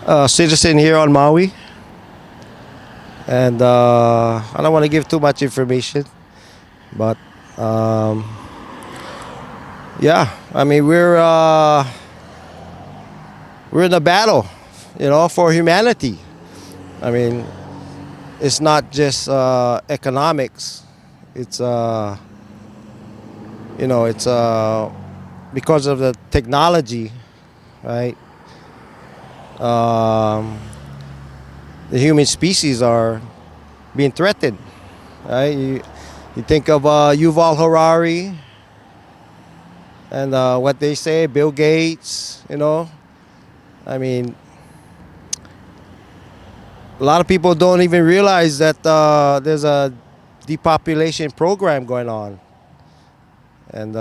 a citizen here on Maui, and I don't want to give too much information, but yeah, I mean we're in a battle, for humanity. I mean, it's not just economics. It's it's because of the technology, right? The human species are being threatened, right? You think of Yuval Harari and what they say, Bill Gates, I mean, a lot of people don't even realize that there's a depopulation program going on. And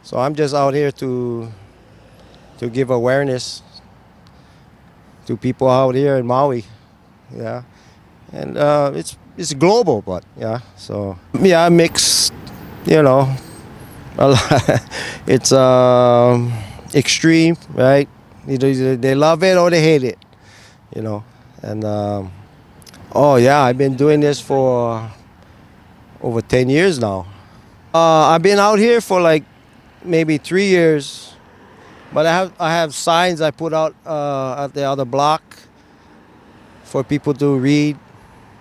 so I'm just out here to give awareness to people out here in Maui, yeah. And it's global, but yeah. So yeah, mixed, a lot. It's extreme, right? Either they love it or they hate it, And oh yeah, I've been doing this for over 10 years now. I've been out here for like maybe 3 years, but I have signs I put out at the other block for people to read.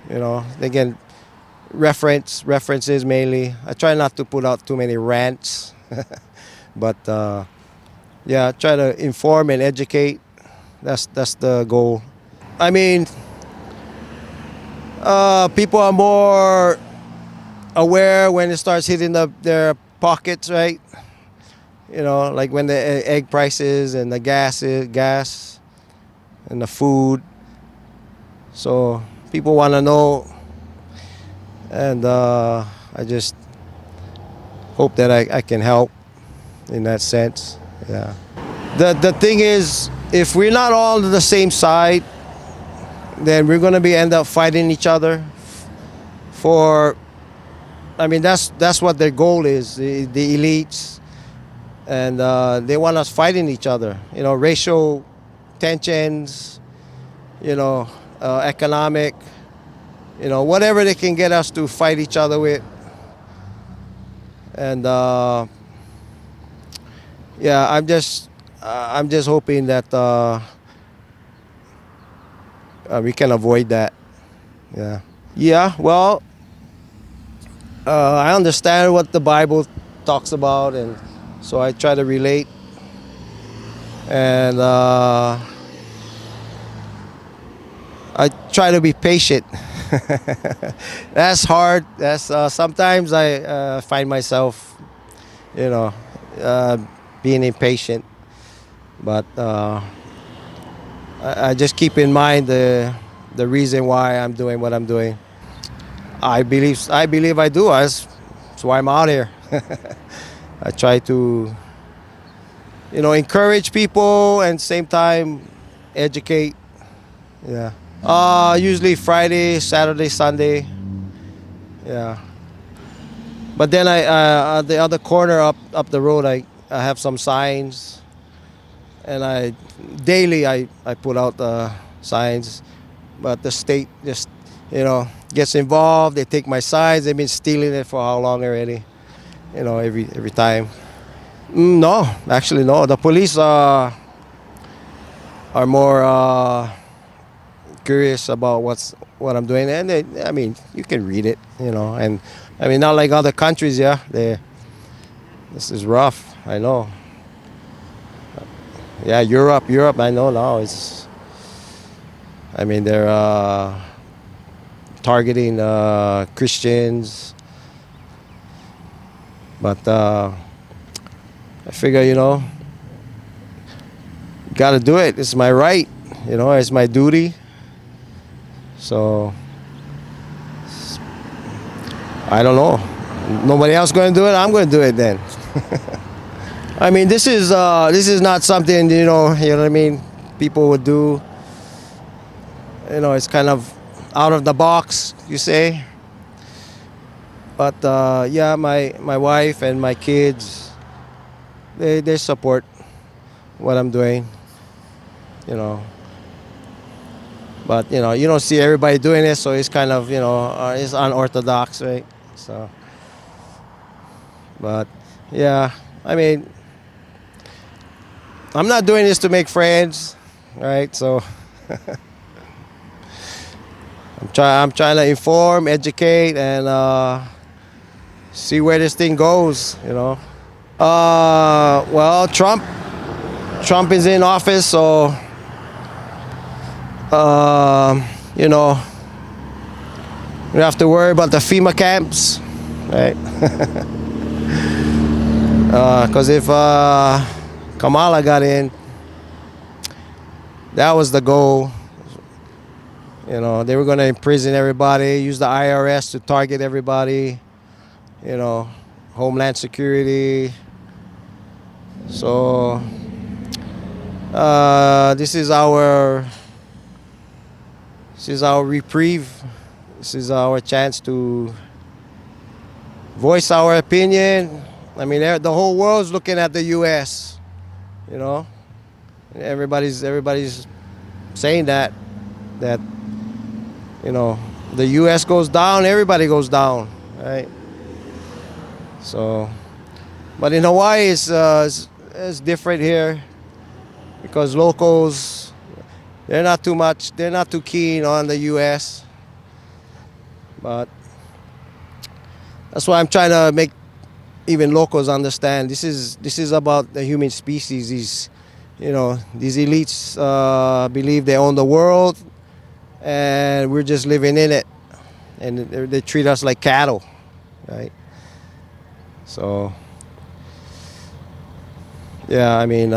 They can references mainly. I try not to put out too many rants, but yeah, I try to inform and educate. That's the goal. I mean, people are more aware when it starts hitting their pockets, right? Like when the egg prices and the gas and the food. So people want to know, and I just hope that I can help in that sense. Yeah. The thing is, if we're not all on the same side, then we're going to end up fighting each other. I mean, that's what their goal is, the elites, and they want us fighting each other. Racial tensions, economic, whatever they can get us to fight each other with. And yeah, I'm just hoping that we can avoid that. Yeah. Yeah. Well, I understand what the Bible talks about, and so I try to relate. And I try to be patient. That's hard. That's sometimes I find myself, being impatient. But I just keep in mind the reason why I'm doing what I'm doing. I believe I do. That's why I'm out here. I try to, encourage people and same time educate. Yeah. Usually Friday, Saturday, Sunday. Yeah. But then at the other corner up the road, I have some signs, and daily I put out the signs, but the state just gets involved. They take my signs. They've been stealing it for how long already? Every time. No, actually no. The police are more curious about what I'm doing, and I mean, you can read it, and I mean, not like other countries. Yeah, this is rough. I know. Yeah, Europe. I know now. I mean, they're targeting Christians, but I figure, got to do it. It's my right. It's my duty. So I don't know. Nobody else going to do it. I'm going to do it then. I mean, this is not something you know what I mean. People would do. It's kind of out of the box, you say. But yeah, my wife and my kids, they support what I'm doing. But you know, you don't see everybody doing it, so it's kind of, you know, it's unorthodox, right? So, but yeah, I mean, I'm not doing this to make friends, right? So I'm trying to inform, educate, and see where this thing goes, you know. Well, Trump is in office, so you know, we have to worry about the FEMA camps, right? Because if Kamala got in, that was the goal. You know, they were going to imprison everybody, use the IRS to target everybody, you know, Homeland Security. So this is our reprieve. This is our chance to voice our opinion. I mean, the whole world's looking at the U.S., you know. Everybody's saying that, you know, the U.S. goes down, everybody goes down, right? So, but in Hawaii, it's different here because locals, they're not too keen on the U.S. But that's why I'm trying to make even locals understand this is about the human species. These, you know, these elites believe they own the world, and we're just living in it, and they treat us like cattle, right? So yeah, I mean,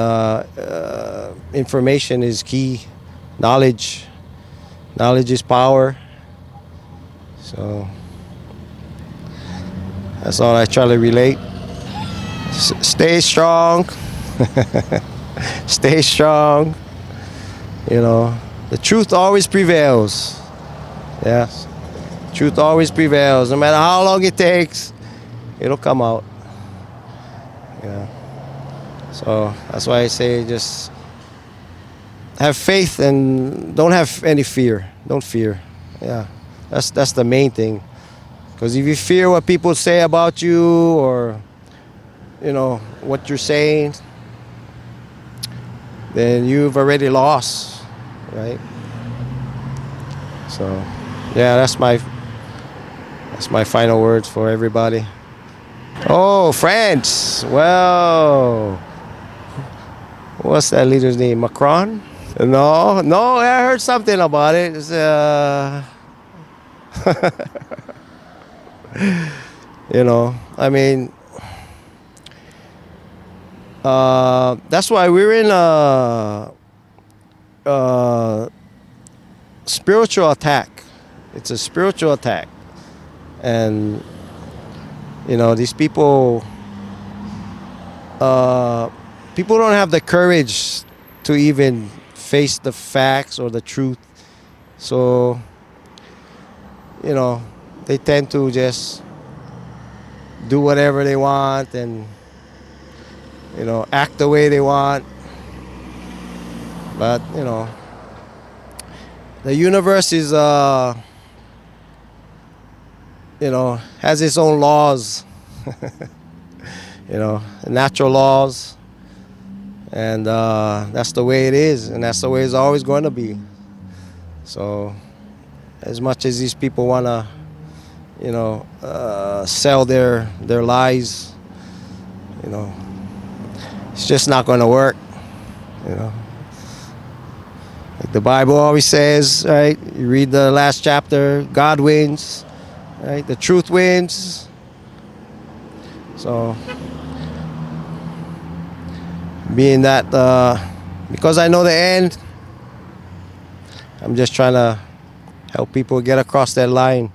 information is key. Knowledge is power. So that's all I try to relate. Stay strong. Stay strong. You know, the truth always prevails. Yes, truth always prevails. No matter how long it takes, it'll come out. Yeah. So that's why I say just have faith and don't have any fear. Don't fear. Yeah, that's the main thing. Because if you fear what people say about you, or you know what you're saying, then you've already lost, right? So yeah, that's my final words for everybody. Oh, France. Well, what's that leader's name? Macron? No, I heard something about it. It's, you know, I mean, that's why we're in a spiritual attack. It's a spiritual attack. And, you know, these people don't have the courage to even face the facts or the truth. So, you know, they tend to just do whatever they want and, you know, act the way they want. But, you know, the universe is, you know, has its own laws, you know, natural laws. And that's the way it is, and that's the way it's always going to be. So as much as these people want to, you know, sell their lies, you know, it's just not going to work, you know. Like the Bible always says, right? You read the last chapter, God wins, right? The truth wins. So being that, because I know the end, I'm just trying to help people get across that line.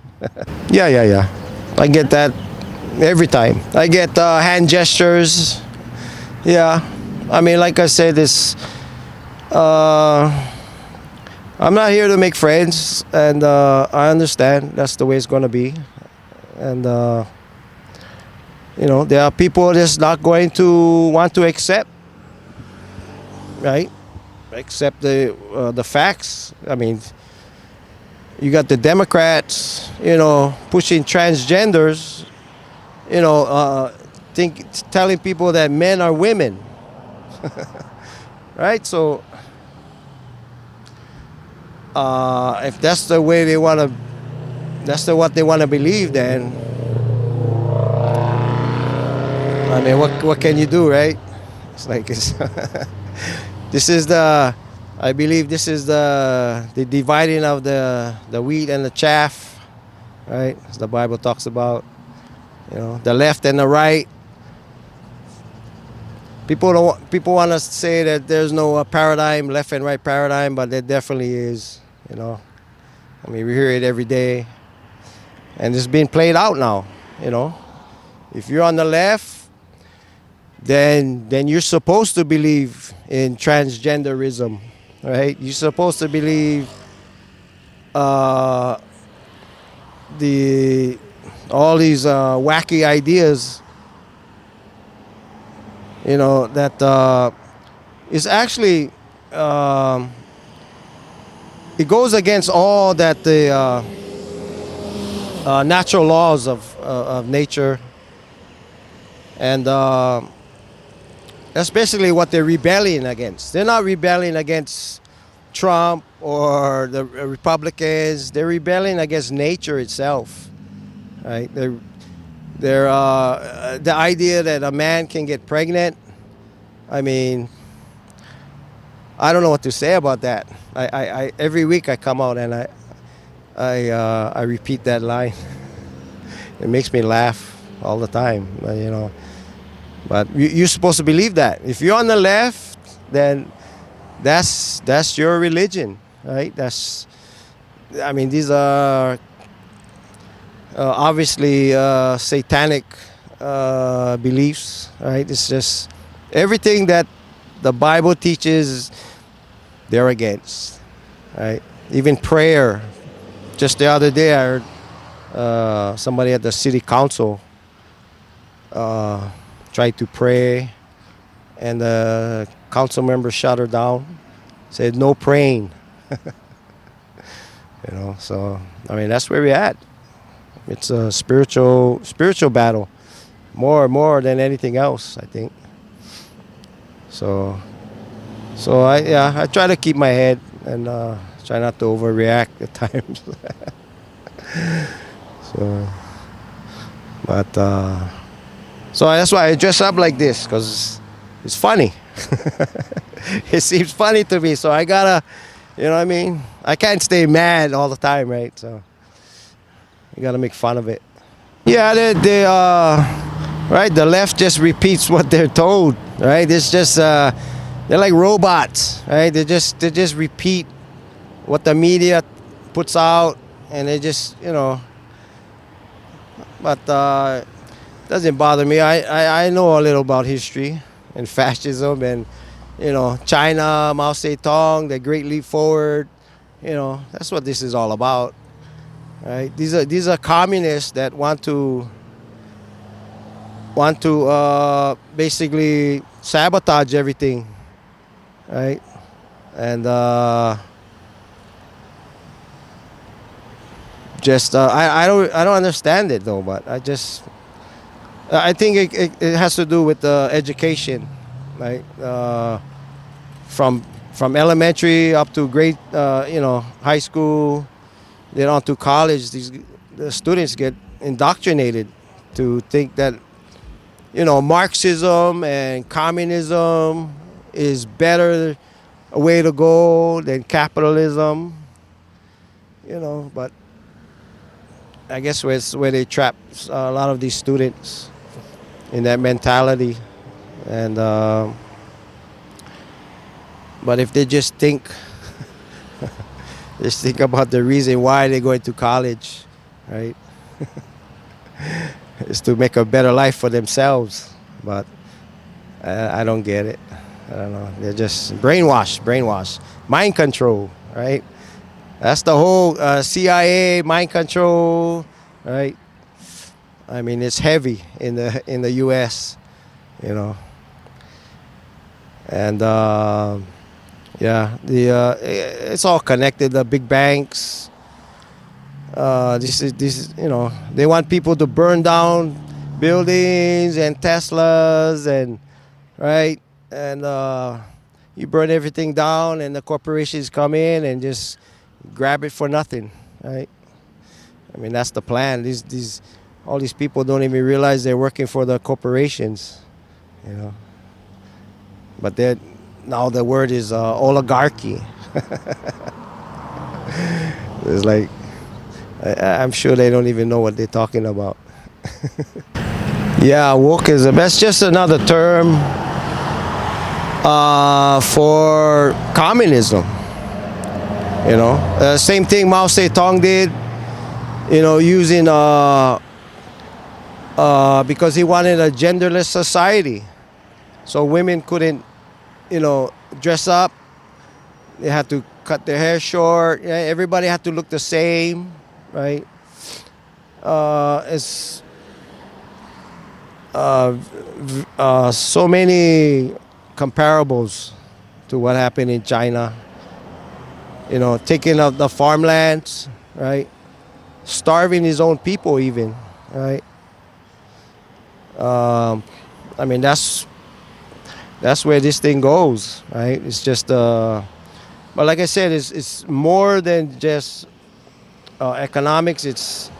Yeah. I get that every time. I get hand gestures. Yeah. I mean, like I said, I'm not here to make friends, and I understand that's the way it's going to be. And, you know, there are people that's not going to want to accept, right? Accept the facts. I mean, You got the Democrats, you know, pushing transgenders, you know, telling people that men are women, right? So if that's the way they want to, what they want to believe, then I mean, what can you do, right? It's like this is the, I believe this is the dividing of the wheat and the chaff, right? As the Bible talks about, you know, the left and the right. People want to say that there's no paradigm, left and right paradigm, but there definitely is, you know. I mean, we hear it every day, and it's being played out now, you know. If you're on the left, then you're supposed to believe in transgenderism, right? You're supposed to believe all these wacky ideas, you know, that is actually, it goes against all that the natural laws of nature, and that's basically what they're rebelling against. They're not rebelling against Trump or the Republicans. They're rebelling against nature itself, right? They're the idea that a man can get pregnant. I mean, I don't know what to say about that. I every week I come out and I repeat that line. It makes me laugh all the time, you know. But you're supposed to believe that. If you're on the left, then that's your religion, right? I mean, these are obviously satanic beliefs, right? It's just everything that the Bible teaches, they're against, right? Even prayer. Just the other day, I heard somebody at the city council tried to pray, and the council member shut her down, said no praying. You know, so I mean, that's where we're at. It's a spiritual battle, more than anything else, I think. So I try to keep my head and try not to overreact at times. So that's why I dress up like this, because it's funny. It seems funny to me, so I gotta, you know what I mean? I can't stay mad all the time, right? So you gotta make fun of it. Yeah, right, the left just repeats what they're told, right? It's just, they're like robots, right? They just repeat what the media puts out, and they just, you know, but doesn't bother me. I know a little about history and fascism and, you know, China, Mao Zedong, the Great Leap Forward. You know, that's what this is all about, right? These are communists that want to basically sabotage everything, right? And just I don't understand it though, but I think it has to do with education, right? From elementary up to grade, you know, high school, then on to college. The students get indoctrinated to think that, you know, Marxism and communism is better a way to go than capitalism, you know. But I guess where they trap a lot of these students in that mentality, and but if they just think about the reason why they're going to college, right? It's to make a better life for themselves. But I don't get it. I don't know. They're just brainwashed, mind control, right? That's the whole CIA, mind control, right? I mean, it's heavy in the U.S., you know. And yeah, it's all connected. The big banks, You know, they want people to burn down buildings and Teslas and right, and you burn everything down, and the corporations come in and just grab it for nothing, right? I mean, that's the plan. All these people don't even realize they're working for the corporations, you know. But now the word is oligarchy. It's like, I'm sure they don't even know what they're talking about. Yeah, wokeism, that's just another term for communism. You know, same thing Mao Zedong did, you know, using, because he wanted a genderless society. So women couldn't, you know, dress up. They had to cut their hair short. Yeah, everybody had to look the same, right? It's so many comparables to what happened in China. You know, taking up the farmlands, right? Starving his own people even, right? I mean, that's where this thing goes, right? It's just, but like I said, it's more than just economics. It's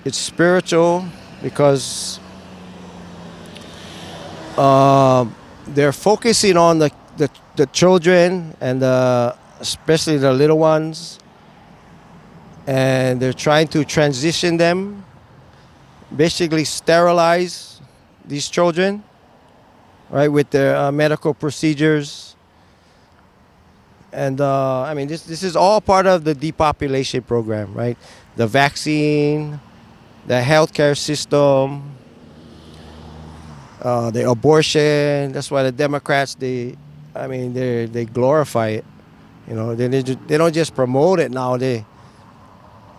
spiritual, because they're focusing on the children and especially the little ones, and they're trying to transition them, basically sterilize these children, right, with their medical procedures. And I mean, this is all part of the depopulation program, right? The vaccine, the healthcare system, the abortion. That's why the Democrats, they glorify it. You know, they don't just promote it now. They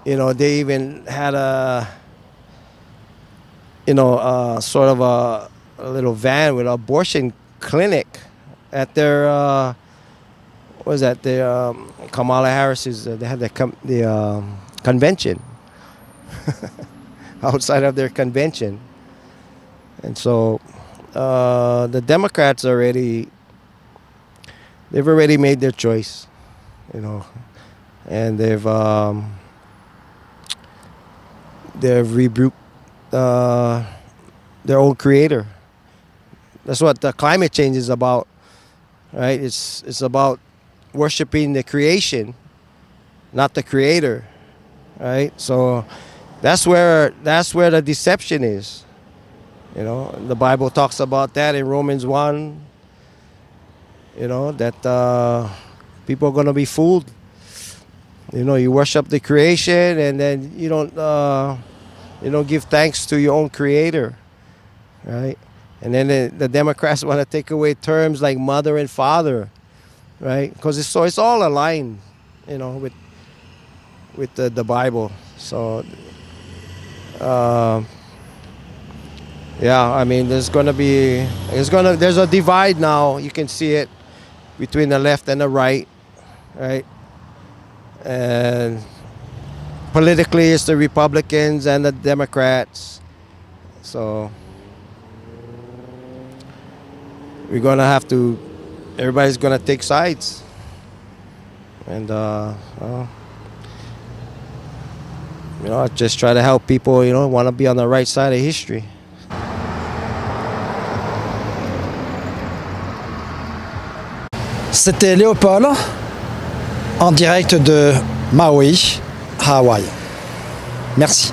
even had a, sort of a little van with an abortion clinic at their, what was that? Their Kamala Harris's. They had the convention outside of their convention, and so the Democrats they've already made their choice, you know, and they've rebuked their own creator. That's what the climate change is about, right? It's about worshiping the creation, not the creator, right? So that's where the deception is. You know, the Bible talks about that in Romans 1. You know, that people are going to be fooled. You know, you worship the creation, and then you don't give thanks to your own creator, right? And then the Democrats want to take away terms like mother and father, right? Because it's all aligned, you know, with the Bible. So yeah, I mean, there's a divide now. You can see it between the left and the right, right? And politically, it's the Republicans and the Democrats. So we're gonna have to. Everybody's gonna take sides, and I just try to help people. Want to be on the right side of history. C'était Léopold, en direct de Maui, Hawaï. Merci.